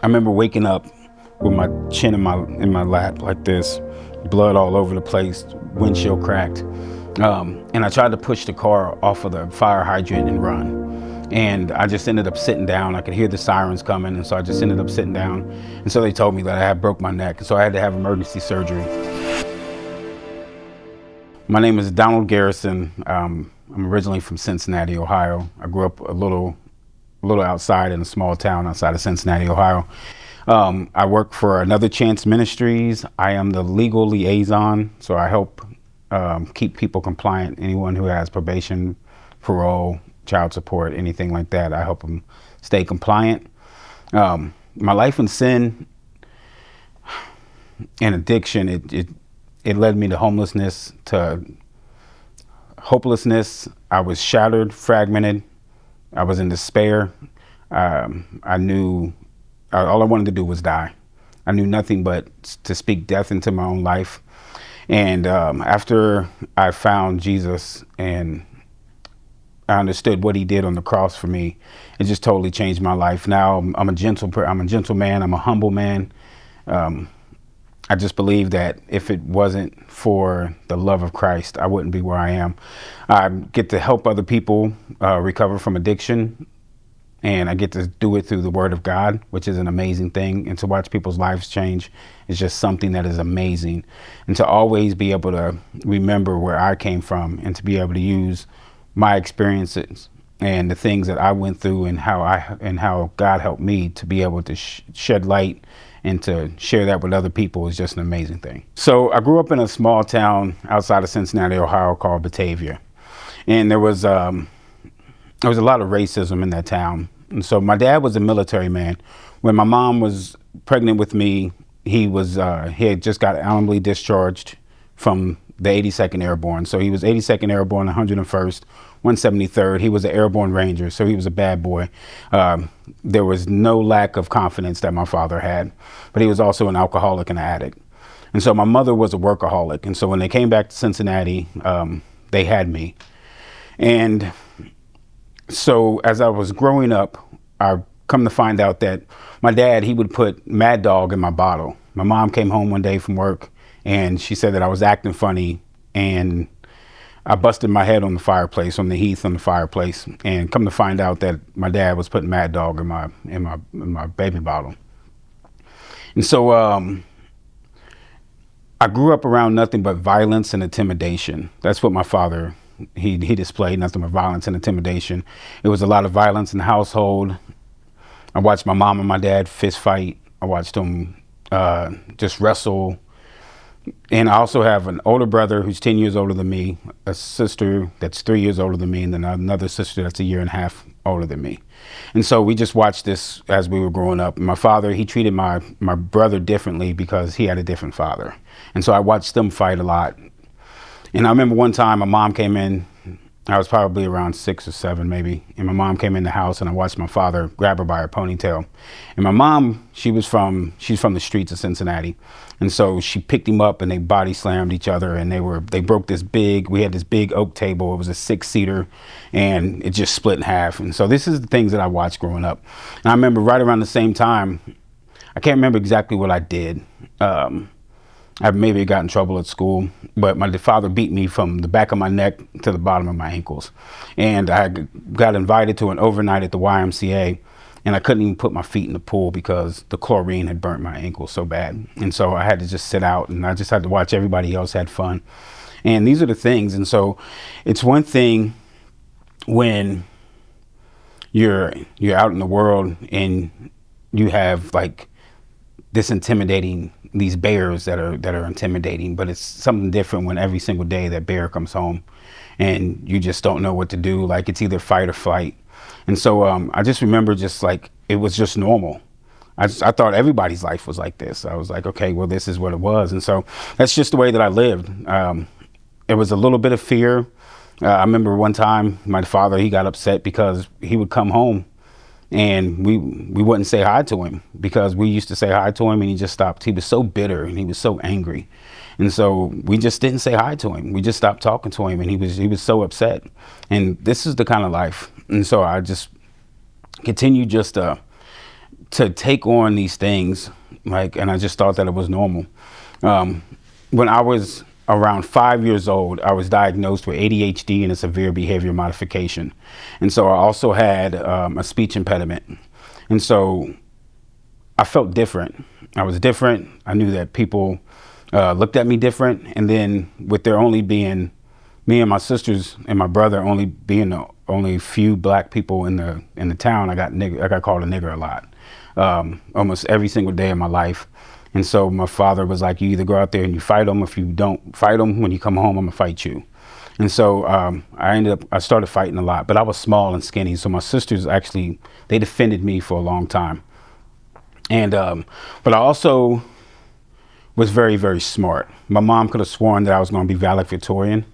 I remember waking up with my chin in my lap like this, blood all over the place, windshield cracked. And I tried to push the car off of the fire hydrant and run. And I just ended up sitting down. I could hear the sirens coming, and so I just ended up sitting down. And so they told me that I had broke my neck, and so I had to have emergency surgery. My name is Donald Garrison. I'm originally from Cincinnati, Ohio. I grew up a little outside in a small town outside of Cincinnati, Ohio. I work for Another Chance Ministries. I am the legal liaison, so I help keep people compliant. Anyone who has probation, parole, child support, anything like that, I help them stay compliant. My life in sin and addiction, it led me to homelessness, to hopelessness. I was shattered, fragmented. I was in despair. I knew all I wanted to do was die. I knew nothing but to speak death into my own life. And after I found Jesus and I understood what he did on the cross for me, it just totally changed my life. Now I'm a gentle man. I'm a humble man. I just believe that if it wasn't for the love of Christ, I wouldn't be where I am. I get to help other people recover from addiction, and I get to do it through the Word of God, which is an amazing thing. And to watch people's lives change is just something that is amazing. And to always be able to remember where I came from and to be able to use my experiences and the things that I went through and how God helped me to be able to shed light and to share that with other people is just an amazing thing. So I grew up in a small town outside of Cincinnati, Ohio called Batavia. And there was a lot of racism in that town. And so my dad was a military man. When my mom was pregnant with me, he had just got honorably discharged from the 82nd Airborne. So he was 82nd Airborne, 101st, 173rd. He was an airborne ranger, so he was a bad boy. There was no lack of confidence that my father had, but he was also an alcoholic and an addict. And so my mother was a workaholic. And so when they came back to Cincinnati, they had me. And so as I was growing up, I come to find out that my dad, he would put Mad Dog in my bottle. My mom came home one day from work and she said that I was acting funny, and I busted my head on the fireplace, on the heath on the fireplace, and come to find out that my dad was putting Mad Dog in my baby bottle. And so I grew up around nothing but violence and intimidation. That's what my father, he displayed, nothing but violence and intimidation. It was a lot of violence in the household. I watched my mom and my dad fist fight. I watched them just wrestle. And I also have an older brother who's 10 years older than me, a sister that's 3 years older than me, and then another sister that's a year and a half older than me. And so we just watched this as we were growing up. My father, he treated my brother differently because he had a different father. And so I watched them fight a lot. And I remember one time my mom came in. I was probably around 6 or 7 maybe. And my mom came in the house and I watched my father grab her by her ponytail. And my mom, she's from the streets of Cincinnati. And so she picked him up and they body slammed each other, and they broke we had this big oak table. It was a 6-seater and it just split in half. And so this is the things that I watched growing up. And I remember right around the same time, I can't remember exactly what I did. I maybe got in trouble at school, but my father beat me from the back of my neck to the bottom of my ankles. And I got invited to an overnight at the YMCA, and I couldn't even put my feet in the pool because the chlorine had burnt my ankles so bad. And so I had to just sit out, and I just had to watch everybody else had fun. And these are the things. And so it's one thing when you're out in the world and you have like these bears that are intimidating, but it's something different when every single day that bear comes home and you just don't know what to do. Like, it's either fight or flight. And so I just remember just like it was just normal. I thought everybody's life was like this. I was like, okay, well, this is what it was. And so that's just the way that I lived. It was a little bit of fear. I remember one time my father, he got upset because he would come home and we wouldn't say hi to him because we used to say hi to him and he just stopped. He was so bitter and he was so angry. And so we just didn't say hi to him. We just stopped talking to him, and he was so upset. And this is the kind of life. And so I just continued just to take on these things, like, and I just thought that it was normal. Um, when I was around 5 years old, I was diagnosed with ADHD and a severe behavior modification. And so I also had a speech impediment. And so I felt different. I was different. I knew that people looked at me different. And then with there only being me and my sisters and my brother only being the only few black people in the town, I got called a nigger a lot, almost every single day of my life. And so my father was like, you either go out there and you fight them. If you don't fight them, when you come home, I'm gonna fight you. And so I started fighting a lot, but I was small and skinny. So my sisters actually, they defended me for a long time. And, but I also was very, very smart. My mom could have sworn that I was gonna be valedictorian.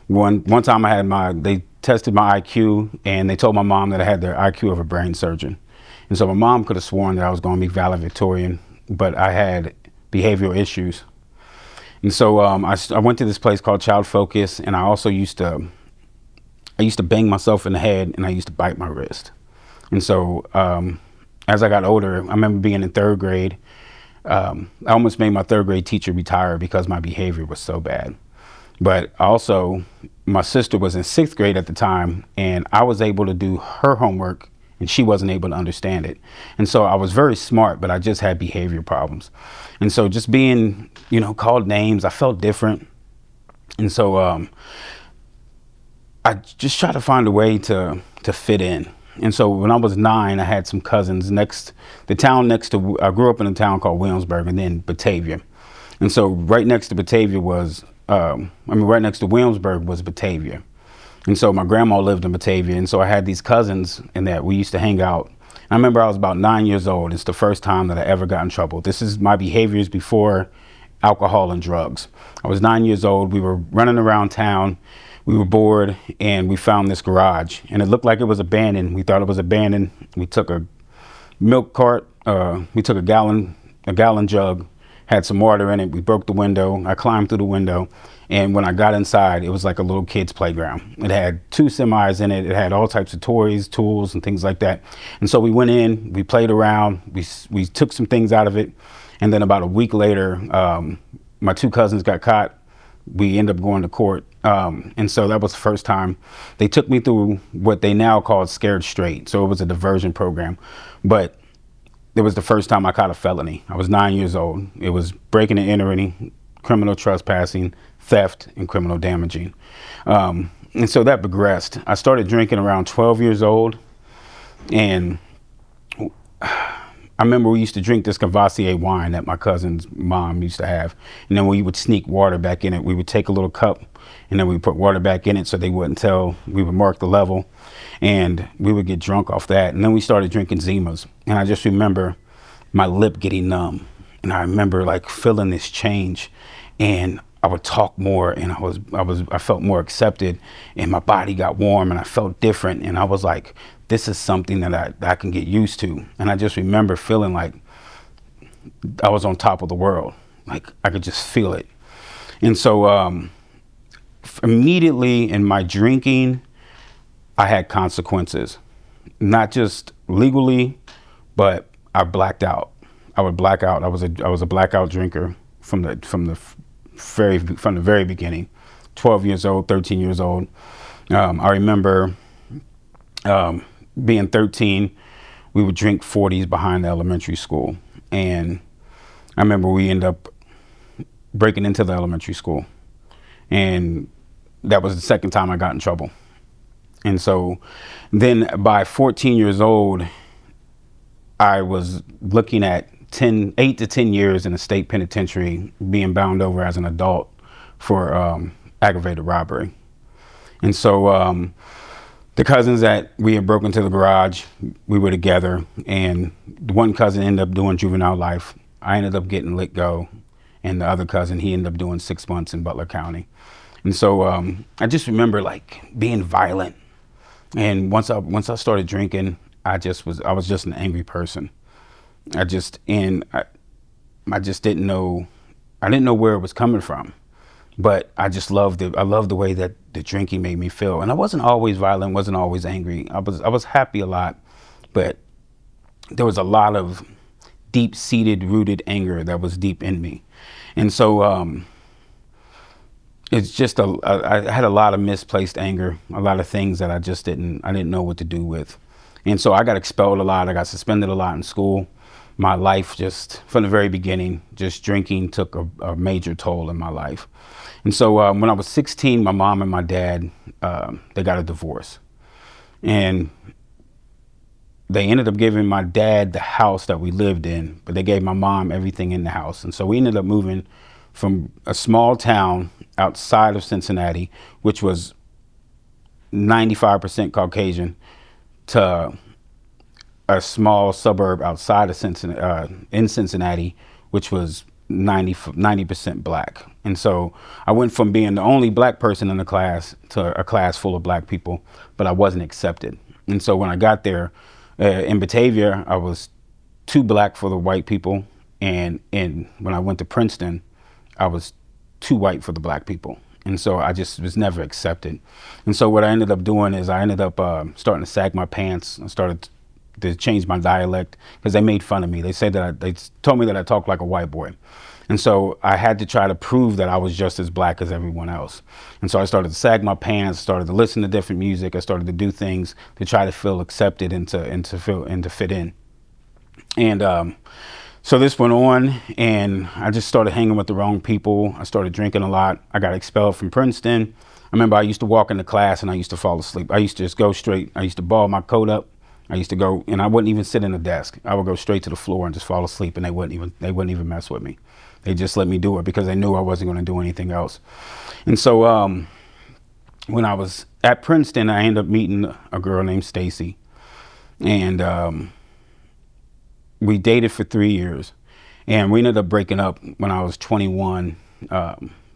One time they tested my IQ and they told my mom that I had the IQ of a brain surgeon. And so my mom could have sworn that I was going to be valedictorian, but I had behavioral issues. And so I went to this place called Child Focus, and I also used to bang myself in the head, and I used to bite my wrist. And so as I got older, I remember being in third grade. I almost made my third grade teacher retire because my behavior was so bad. But also, my sister was in sixth grade at the time, and I was able to do her homework, and she wasn't able to understand it. And so I was very smart, but I just had behavior problems. And so just being, called names, I felt different. And so I just tried to find a way to fit in. And so when I was 9, I had some cousins I grew up in a town called Williamsburg and then Batavia. And so right next to Batavia right next to Williamsburg was Batavia. And so my grandma lived in Batavia. And so I had these cousins and that we used to hang out. I remember I was about 9 years old. It's the first time that I ever got in trouble. This is my behaviors before alcohol and drugs. I was 9 years old. We were running around town. We were bored and we found this garage and it looked like it was abandoned. We thought it was abandoned. We took a milk cart. We took a gallon jug, had some water in it. We broke the window. I climbed through the window. And when I got inside, it was like a little kid's playground. It had 2 semis in it. It had all types of toys, tools, and things like that. And so we went in, we played around, we took some things out of it. And then about a week later, my 2 cousins got caught. We ended up going to court. And so that was the first time they took me through what they now call Scared Straight. So it was a diversion program. But it was the first time I caught a felony. I was 9 years old. It was breaking and entering, criminal trespassing, theft, and criminal damaging. And so that progressed. I started drinking around 12 years old. And I remember we used to drink this Cavassier wine that my cousin's mom used to have. And then we would sneak water back in it. We would take a little cup and then we put water back in it so they wouldn't tell. We would mark the level and we would get drunk off that. And then we started drinking Zimas. And I just remember my lip getting numb. And I remember like feeling this change and I would talk more and I felt more accepted and my body got warm and I felt different. And I was like, this is something that I can get used to. And I just remember feeling like I was on top of the world. Like I could just feel it. And so immediately in my drinking, I had consequences, not just legally, but I blacked out. I would black out. I was a blackout drinker from the very beginning. 12 years old, 13 years old. I remember being 13, we would drink 40s behind the elementary school. And I remember we ended up breaking into the elementary school. And that was the second time I got in trouble. And so then by 14 years old, I was looking at 8 to 10 years in a state penitentiary, being bound over as an adult for aggravated robbery. And so the cousins that we had broken into the garage, we were together, and one cousin ended up doing juvenile life. I ended up getting let go, and the other cousin, he ended up doing 6 months in Butler County. And so I just remember like being violent. And once I started drinking, I was just an angry person. I just didn't know where it was coming from. But I just loved it. I loved the way that the drinking made me feel. And I wasn't always violent, wasn't always angry. I was happy a lot, but there was a lot of deep-seated, rooted anger that was deep in me. And so it's just I had a lot of misplaced anger, a lot of things that I didn't know what to do with. And so I got expelled a lot. I got suspended a lot in school. My life just, from the very beginning, just drinking took a major toll in my life. And so when I was 16, my mom and my dad, they got a divorce. And they ended up giving my dad the house that we lived in, but they gave my mom everything in the house. And so we ended up moving from a small town outside of Cincinnati, which was 95% Caucasian, to a small suburb outside of Cincinnati, in Cincinnati, which was 90% black. And so I went from being the only black person in the class to a class full of black people, but I wasn't accepted. And so when I got there, in Batavia, I was too black for the white people. And when I went to Princeton, I was too white for the black people. And so I just was never accepted. And so what I ended up doing is I ended up starting to sag my pants. I started to change my dialect because they made fun of me. They said that they told me that I talked like a white boy. And so I had to try to prove that I was just as black as everyone else. And so I started to sag my pants, started to listen to different music. I started to do things to try to feel accepted and to fit in. And so this went on, and I just started hanging with the wrong people. I started drinking a lot. I got expelled from Princeton. I remember I used to walk into class and I used to fall asleep. I used to just go straight. I used to ball my coat up. I used to go, and I wouldn't even sit in the desk. I would go straight to the floor and just fall asleep, and they wouldn't even mess with me. They just let me do it because they knew I wasn't going to do anything else. And so when I was at Princeton, I ended up meeting a girl named Stacy, and we dated for 3 years, and we ended up breaking up when I was 21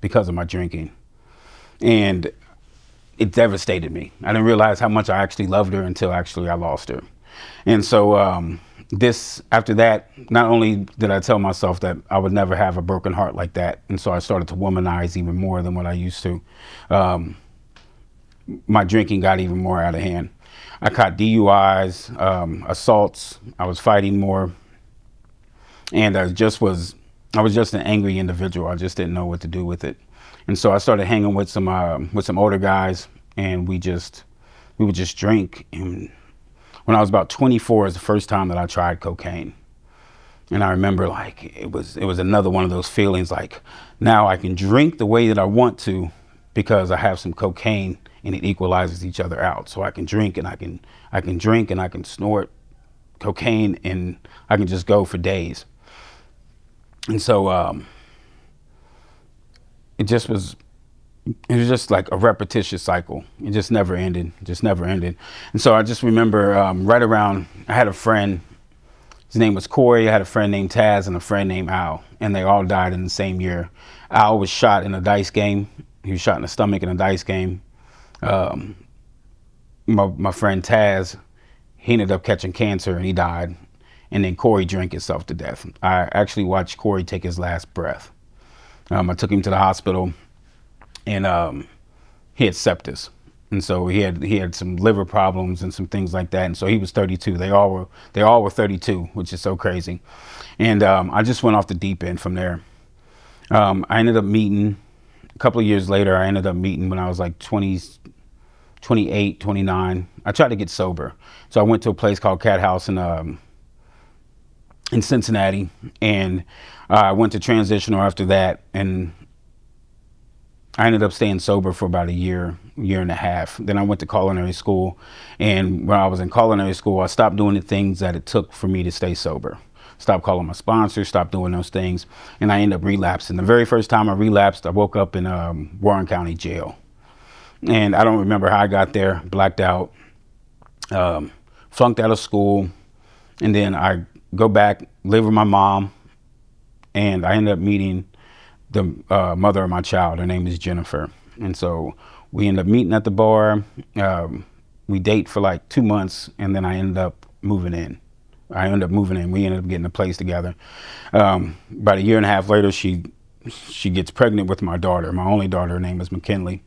because of my drinking. And it devastated me. I didn't realize how much I actually loved her until actually I lost her. And so after that, not only did I tell myself that I would never have a broken heart like that, and so I started to womanize even more than what I used to. My drinking got even more out of hand. I caught DUIs, assaults. I was fighting more, and I was just an angry individual. I just didn't know what to do with it. And so I started hanging with some older guys, and we would just drink. And when I was about 24 is the first time that I tried cocaine. And I remember like it was another one of those feelings like now I can drink the way that I want to because I have some cocaine and it equalizes each other out. So I can drink and I can drink and I can snort cocaine and I can just go for days. And so it was just like a repetitious cycle. It just never ended, And so I just remember I had a friend, his name was Corey. I had a friend named Taz and a friend named Al, and they all died in the same year. Al was shot in a dice game. He was shot in the stomach in a dice game. My friend Taz, he ended up catching cancer and he died. And then Corey drank himself to death. I actually watched Corey take his last breath. I took him to the hospital, and he had sepsis, and so he had some liver problems and some things like that. And so he was 32. They all were 32, which is so crazy. And I just went off the deep end from there. I ended up meeting a couple of years later. I ended up meeting when I was like 28, 29. I tried to get sober, so I went to a place called Cat House in Cincinnati, and I went to transitional after that, and I ended up staying sober for about a year and a half. Then I went to culinary school, and when I was in culinary school, I stopped doing the things that it took for me to stay sober. Stopped calling my sponsor, stopped doing those things, and I ended up relapsing. The very first time I relapsed, I woke up in Warren County Jail, and I don't remember how I got there, blacked out, flunked out of school, and then I go back, live with my mom, and I ended up meeting the mother of my child. Her name is Jennifer. And so we ended up meeting at the bar. We date for like 2 months, and then I ended up moving in. We ended up getting a place together. About a year and a half later, she gets pregnant with my daughter, my only daughter. Her name is McKinley.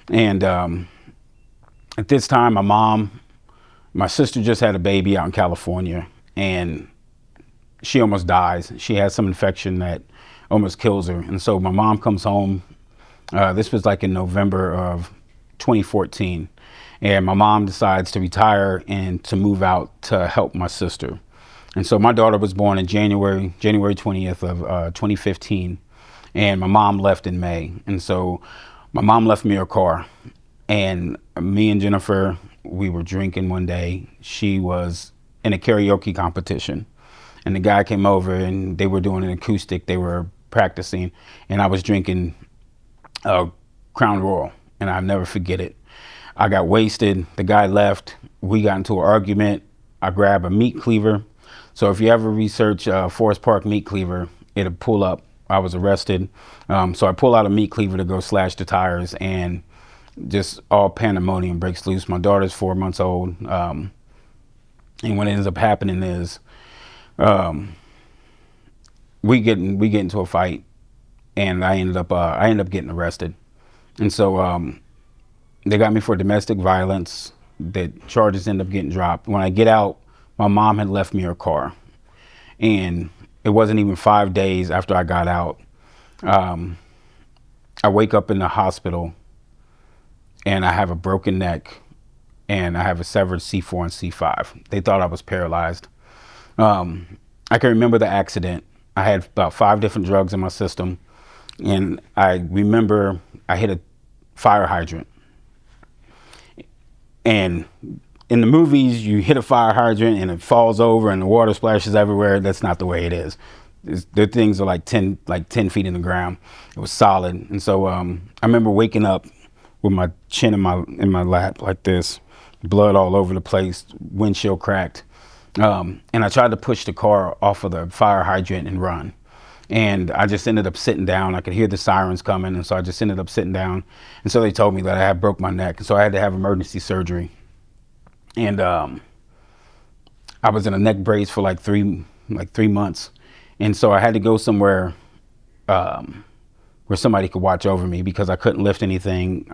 And at this time, my sister just had a baby out in California, and she almost dies. She has some infection that almost kills her. And so my mom comes home. This was like in November of 2014. And my mom decides to retire and to move out to help my sister. And so my daughter was born in January 20th of 2015. And my mom left in May. And so my mom left me her car. And me and Jennifer, we were drinking one day. She was in a karaoke competition. And the guy came over and they were doing an acoustic. They were practicing. And I was drinking Crown Royal. And I'll never forget it. I got wasted. The guy left. We got into an argument. I grabbed a meat cleaver. So if you ever research Forest Park meat cleaver, it'll pull up. I was arrested. So I pull out a meat cleaver to go slash the tires, and just all pandemonium breaks loose. My daughter's 4 months old. And what ends up happening is we get into a fight, and I ended up getting arrested. And so they got me for domestic violence. The charges end up getting dropped. When I get out, my mom had left me her car. And it wasn't even 5 days after I got out. I wake up in the hospital and I have a broken neck and I have a severed C4 and C5. They thought I was paralyzed. I can remember the accident. I had about 5 different drugs in my system. And I remember I hit a fire hydrant. And in the movies, you hit a fire hydrant and it falls over and the water splashes everywhere. That's not the way it is. The things are like 10 feet in the ground. It was solid. And so I remember waking up with my chin in my lap like this, blood all over the place, windshield cracked. And I tried to push the car off of the fire hydrant and run. And I just ended up sitting down. I could hear the sirens coming, and so I just ended up sitting down. And so they told me that I had broke my neck, and so I had to have emergency surgery. And I was in a neck brace for like three months, and so I had to go somewhere where somebody could watch over me because I couldn't lift anything.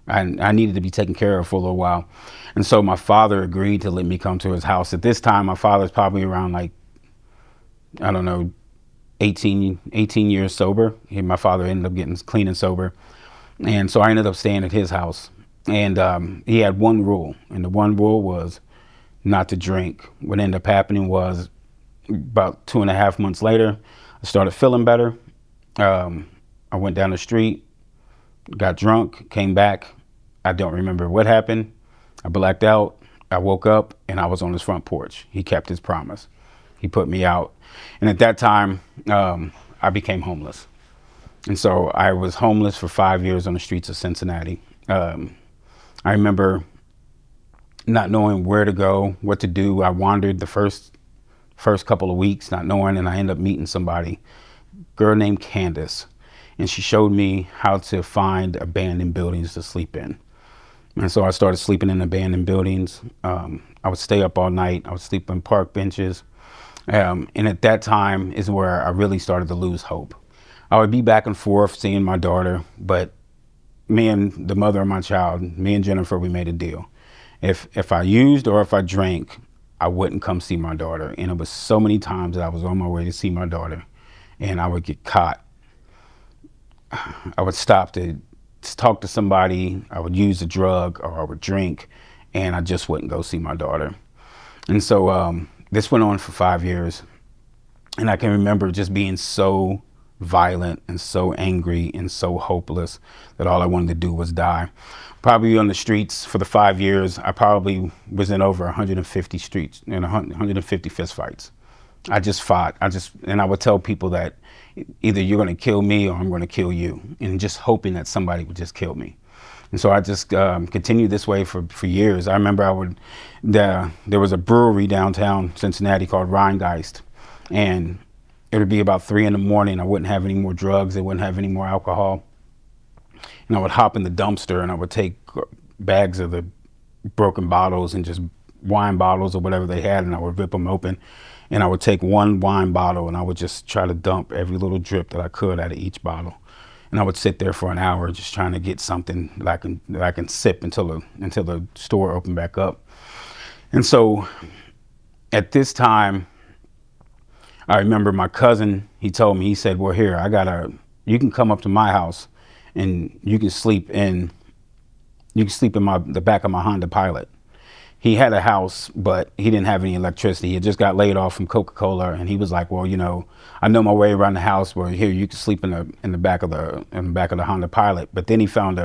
I needed to be taken care of for a little while, and so my father agreed to let me come to his house. At this time, my father's probably around like, I don't know, 18 years sober. My father ended up getting clean and sober. And so I ended up staying at his house. And he had one rule. And the one rule was not to drink. What ended up happening was about 2.5 months later, I started feeling better. I went down the street, got drunk, came back. I don't remember what happened. I blacked out. I woke up and I was on his front porch. He kept his promise. He put me out. And at that time, I became homeless. And so I was homeless for 5 years on the streets of Cincinnati. I remember not knowing where to go, what to do. I wandered the first couple of weeks, not knowing, and I ended up meeting somebody, a girl named Candace. And she showed me how to find abandoned buildings to sleep in. And so I started sleeping in abandoned buildings. I would stay up all night. I would sleep on park benches. And at that time is where I really started to lose hope. I would be back and forth seeing my daughter, but me and the mother of my child, me and Jennifer, we made a deal. If I used or if I drank, I wouldn't come see my daughter. And it was so many times that I was on my way to see my daughter and I would get caught. I would stop to talk to somebody, I would use a drug or I would drink, and I just wouldn't go see my daughter. And so this went on for 5 years. And I can remember just being so violent and so angry and so hopeless that all I wanted to do was die. Probably on the streets for the 5 years, I probably was in over 150 streets and 150 fist fights. I just fought. And I would tell people that either you're going to kill me or I'm going to kill you, and just hoping that somebody would just kill me. And so I just continued this way for years. I remember there was a brewery downtown Cincinnati called Rheingeist, and it would be about 3 a.m. I wouldn't have any more drugs. I wouldn't have any more alcohol. And I would hop in the dumpster and I would take bags of the broken bottles and just wine bottles or whatever they had, and I would rip them open. And I would take one wine bottle and I would just try to dump every little drip that I could out of each bottle. And I would sit there for an hour just trying to get something that I can sip until the store opened back up. And so At this time, I remember my cousin, he told me, he said, well, here, you can come up to my house and you can sleep in the back of my Honda Pilot. He had a house, but he didn't have any electricity. He had just got laid off from Coca-Cola, and he was like, well, I know my way around the house. Where here you can sleep in the back of the Honda Pilot. But then he found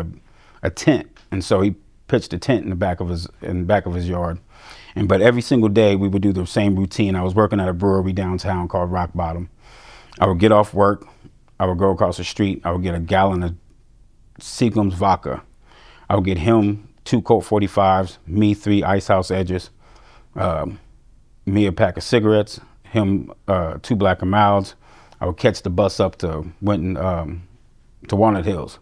a tent, and so he pitched a tent in the back of his yard. But every single day we would do the same routine. I was working at a brewery downtown called Rock Bottom. I would get off work. I would go across the street. I would get a gallon of Seagram's vodka. I would get him 2 Colt 45s, me 3 Ice House Edges, me a pack of cigarettes, him 2 Black and Milds. I would catch the bus up to Walnut Hills.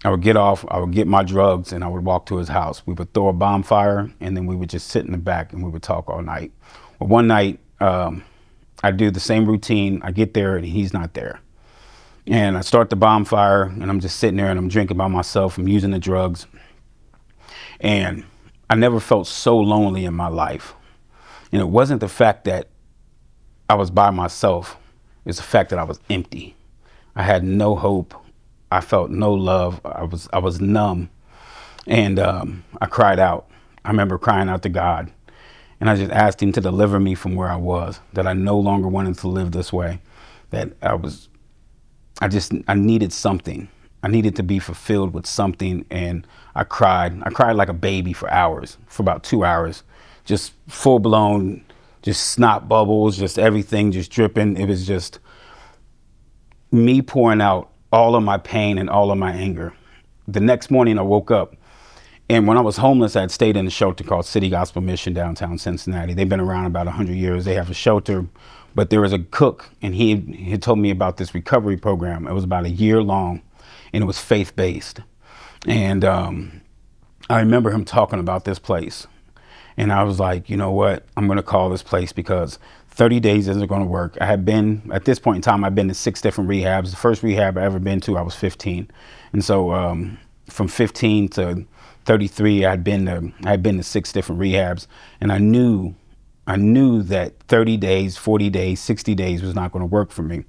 I would get off, I would get my drugs, and I would walk to his house. We would throw a bonfire, and then we would just sit in the back and we would talk all night. Well, one night, I do the same routine. I get there and he's not there. And I start the bonfire, and I'm just sitting there and I'm drinking by myself. I'm using the drugs. And I never felt so lonely in my life. And it wasn't the fact that I was by myself. It's the fact that I was empty. I had no hope. I felt no love. I was numb. And I cried out. I remember crying out to God. And I just asked him to deliver me from where I was, that I no longer wanted to live this way, that I needed something. I needed to be fulfilled with something, and I cried. I cried like a baby for hours, for about 2 hours, just full blown, just snot bubbles, just everything just dripping. It was just me pouring out all of my pain and all of my anger. The next morning I woke up, and when I was homeless, I had stayed in a shelter called City Gospel Mission downtown Cincinnati. They've been around about 100 years. They have a shelter, but there was a cook, and he had told me about this recovery program. It was about a year long, and it was faith-based. And I remember him talking about this place. And I was like, you know what? I'm going to call this place, because 30 days isn't going to work. At this point in time, I've been to 6 different rehabs. The first rehab I ever been to, I was 15. And so from 15 to 33, I had been to 6 different rehabs. And I knew that 30 days, 40 days, 60 days was not going to work for me.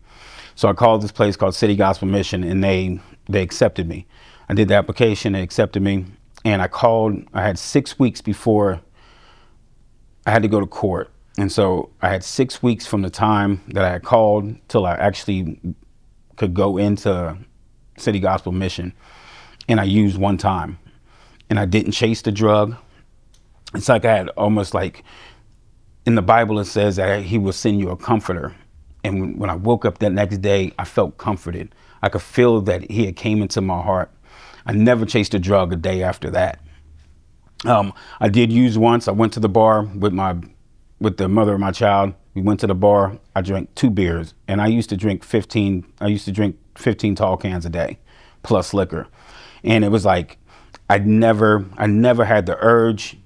So I called this place called City Gospel Mission, and they accepted me. I did the application, they accepted me, and I had 6 weeks before I had to go to court. And so I had 6 weeks from the time that I had called till I actually could go into City Gospel Mission. And I used one time, and I didn't chase the drug. It's like I had almost like, in the Bible it says that he will send you a comforter. And when I woke up that next day, I felt comforted. I could feel that he had came into my heart. I never chased a drug a day after that. I did use once. I went to the bar with the mother of my child. We went to the bar. I drank 2 beers, and I used to drink 15 tall cans a day, plus liquor. And it was like, I never had the urge,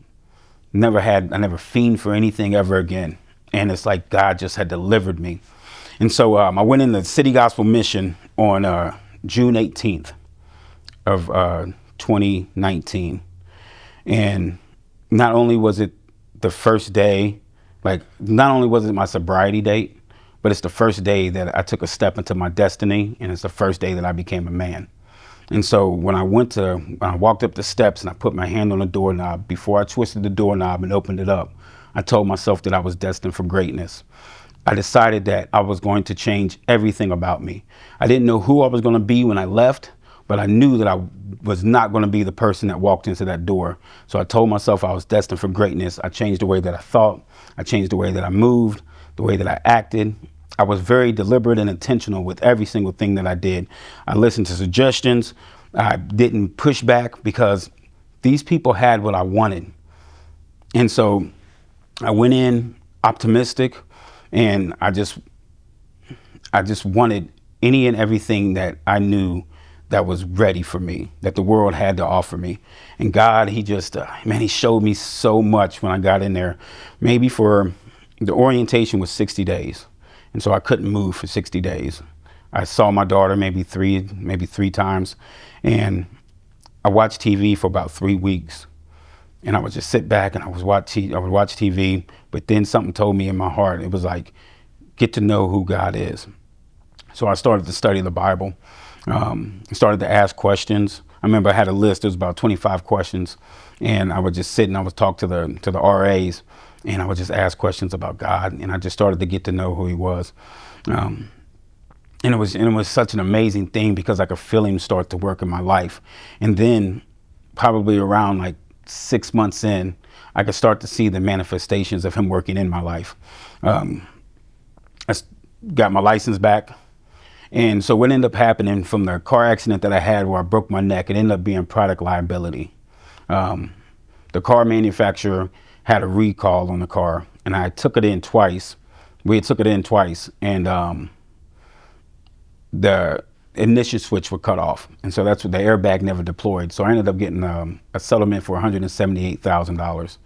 I never fiend for anything ever again. And it's like God just had delivered me. And so I went in the City Gospel Mission on June 18th of 2019. And not only was it the first day, not only was it my sobriety date, but it's the first day that I took a step into my destiny, and it's the first day that I became a man. And so when I walked up the steps and I put my hand on the doorknob, before I twisted the doorknob and opened it up, I told myself that I was destined for greatness. I decided that I was going to change everything about me. I didn't know who I was going to be when I left, but I knew that I was not going to be the person that walked into that door. So I told myself I was destined for greatness. I changed the way that I thought. I changed the way that I moved, the way that I acted. I was very deliberate and intentional with every single thing that I did. I listened to suggestions. I didn't push back, because these people had what I wanted. And so I went in optimistic, and I just wanted any and everything that I knew that was ready for me, that the world had to offer me. And God, he just, he showed me so much when I got in there. Maybe for the orientation was 60 days. And so I couldn't move for 60 days. I saw my daughter maybe three times. And I watched TV for about 3 weeks. and I would just sit back and I would watch TV. But then something told me in my heart, it was like, get to know who God is. So I started to study the Bible, started to ask questions. I remember I had a list. It was about 25 questions, and I would just sit and I would talk to the RAs, and I would just ask questions about God, and I just started to get to know who He was. And it was such an amazing thing because I could feel Him start to work in my life. And then probably around like 6 months in, I could start to see the manifestations of Him working in my life. I got my license back. And so what ended up happening from the car accident that I had where I broke my neck, it ended up being product liability. The car manufacturer had a recall on the car, and I took it in twice. We took it in twice, and the ignition switch was cut off. And so that's what the airbag never deployed. So I ended up getting a settlement for $178,000.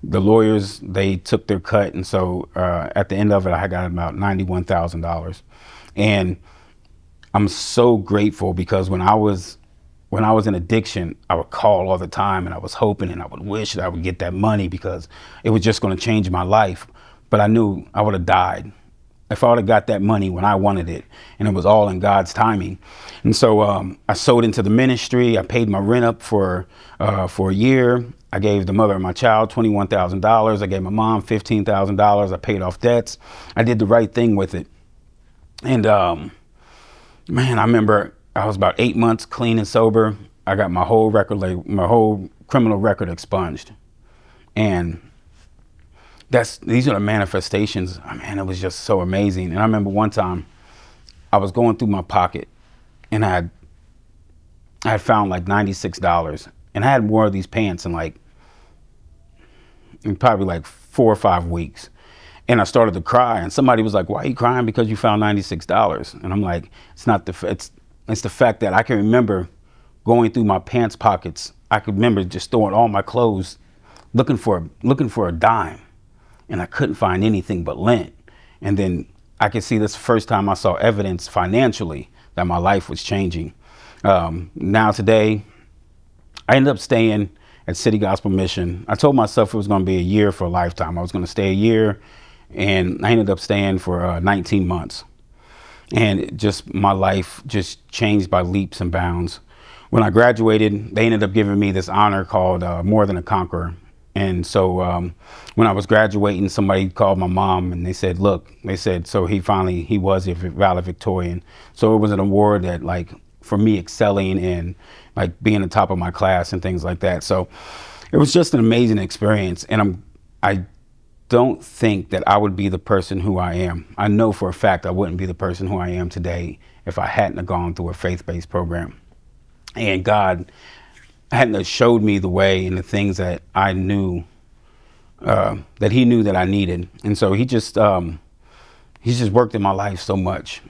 The lawyers, they took their cut. And so at the end of it, I got about $91,000. And I'm so grateful because when I was in addiction, I would call all the time and I was hoping and I would wish that I would get that money because it was just going to change my life. But I knew I would have died if I would have got that money when I wanted it, and it was all in God's timing. And so I sold into the ministry. I paid my rent up for a year. I gave the mother of my child $21,000. I gave my mom $15,000. I paid off debts. I did the right thing with it. And man, I remember I was about 8 months clean and sober. I got my whole criminal record expunged. And these are the manifestations. Man, it was just so amazing. And I remember one time I was going through my pocket and I had found like $96, and I had more of these pants in probably like 4 or 5 weeks. And I started to cry, and somebody was like, "Why are you crying? Because you found $96. And I'm like, it's the fact that I can remember going through my pants pockets. I could remember just throwing all my clothes, looking for a dime. And I couldn't find anything but lint. And then I could see this first time I saw evidence financially that my life was changing. Now today, I ended up staying at City Gospel Mission. I told myself it was going to be a year for a lifetime. I was going to stay a year, and I ended up staying for 19 months. And my life just changed by leaps and bounds. When I graduated, they ended up giving me this honor called More Than a Conqueror. And so when I was graduating, somebody called my mom and they said, so he was a valedictorian. So it was an award that, like, for me excelling and like being the top of my class and things like that. So it was just an amazing experience. And I don't think that I would be the person who I am. I know for a fact I wouldn't be the person who I am today if I hadn't have gone through a faith-based program. And God hadn't showed me the way and the things that I knew, that He knew that I needed. And so He's just worked in my life so much.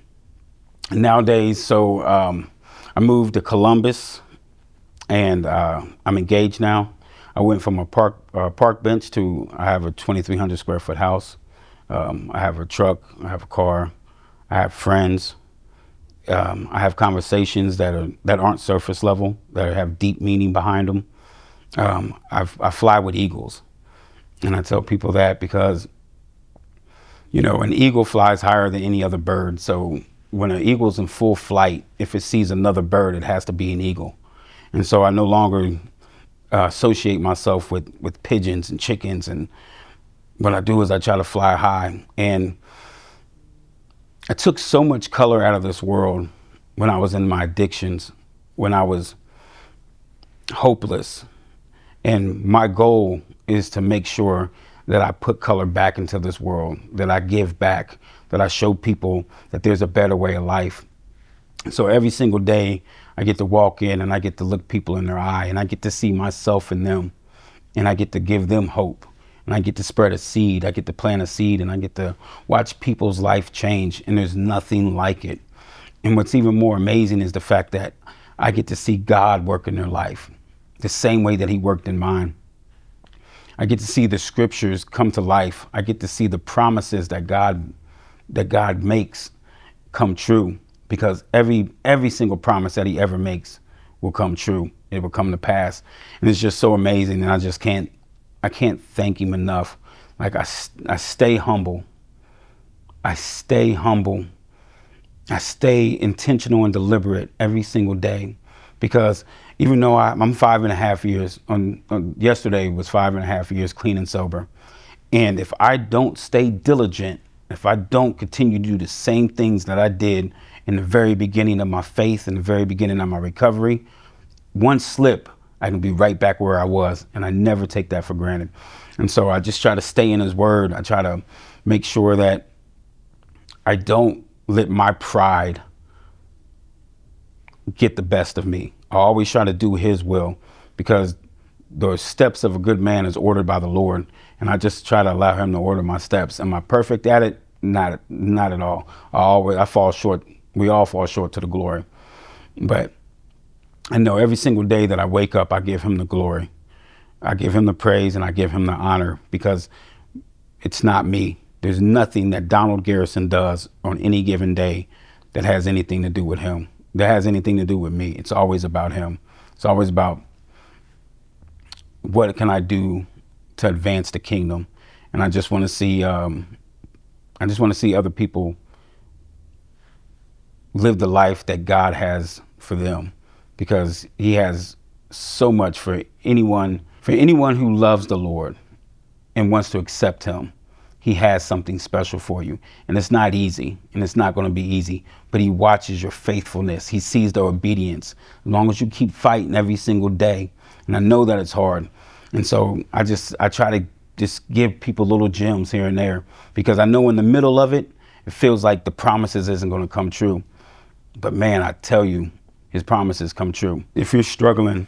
And nowadays, I moved to Columbus, and I'm engaged now. I went from a park bench to I have a 2,300 square foot house. I have a truck. I have a car. I have friends. I have conversations that aren't surface level, that have deep meaning behind them. I fly with eagles, and I tell people that because, an eagle flies higher than any other bird. So when an eagle's in full flight, if it sees another bird, it has to be an eagle. And so I no longer associate myself with pigeons and chickens. And what I do is I try to fly high. And I took so much color out of this world when I was in my addictions, when I was hopeless. And my goal is to make sure that I put color back into this world, that I give back, that I show people that there's a better way of life. So every single day I get to walk in and I get to look people in their eye, and I get to see myself in them, and I get to give them hope, and I get to spread a seed. I get to plant a seed, and I get to watch people's life change, and there's nothing like it. And what's even more amazing is the fact that I get to see God work in their life the same way that He worked in mine. I get to see the scriptures come to life. I get to see the promises that God makes come true, because every single promise that He ever makes will come true. It will come to pass. And it's just so amazing. And I can't thank him enough. Like I stay humble. I stay humble. I stay intentional and deliberate every single day, because even though I'm 5.5 years yesterday was 5.5 years clean and sober. And if I don't stay diligent, if I don't continue to do the same things that I did in the very beginning of my faith, in the very beginning of my recovery, one slip, I can be right back where I was. And I never take that for granted. And so I just try to stay in his word. I try to make sure that I don't let my pride get the best of me. I always try to do his will, because the steps of a good man is ordered by the Lord. And I just try to allow him to order my steps. Am I perfect at it? Not at all. I fall short. We all fall short to the glory. But I know every single day that I wake up, I give him the glory. I give him the praise and I give him the honor, because it's not me. There's nothing that Donald Garrison does on any given day that has anything to do with him, that has anything to do with me. It's always about him. It's always about what can I do to advance the kingdom. And I just want to see, other people live the life that God has for them, because he has so much for anyone who loves the Lord and wants to accept him. He has something special for you. And it's not easy, and it's not going to be easy, but he watches your faithfulness. He sees the obedience. As long as you keep fighting every single day. And I know that it's hard. And so I try to just give people little gems here and there, because I know in the middle of it, it feels like the promises isn't going to come true. But man, I tell you, his promises come true. If you're struggling,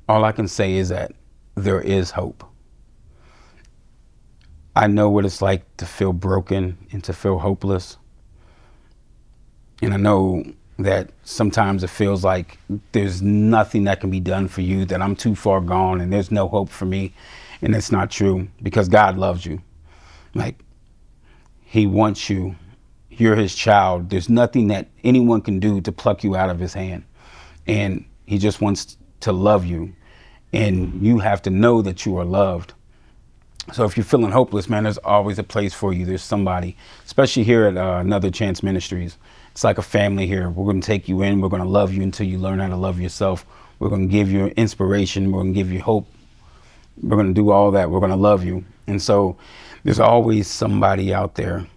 all I can say is that there is hope. I know what it's like to feel broken and to feel hopeless. And I know that sometimes it feels like there's nothing that can be done for you, that I'm too far gone and there's no hope for me. And it's not true, because God loves you. Like, he wants you. You're his child. There's nothing that anyone can do to pluck you out of his hand. And he just wants to love you. And you have to know that you are loved. So if you're feeling hopeless, man, there's always a place for you. There's somebody, especially here at Another Chance Ministries. It's like a family here. We're going to take you in. We're going to love you until you learn how to love yourself. We're going to give you inspiration. We're going to give you hope. We're going to do all that. We're going to love you. And so there's always somebody out there.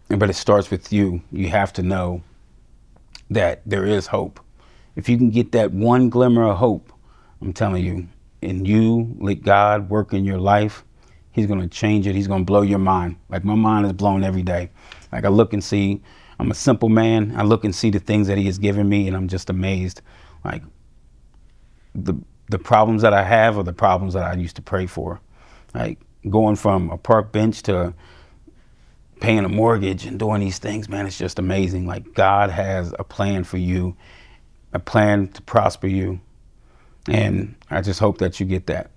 But it starts with you. You have to know that there is hope. If you can get that one glimmer of hope, I'm telling you, and you let God work in your life, he's going to change it. He's going to blow your mind. Like, my mind is blown every day. Like, I look and see, I'm a simple man. I look and see the things that he has given me, and I'm just amazed. Like, the problems that I have are the problems that I used to pray for. Like, going from a park bench to paying a mortgage and doing these things, man, it's just amazing. Like, God has a plan for you, a plan to prosper you. And I just hope that you get that.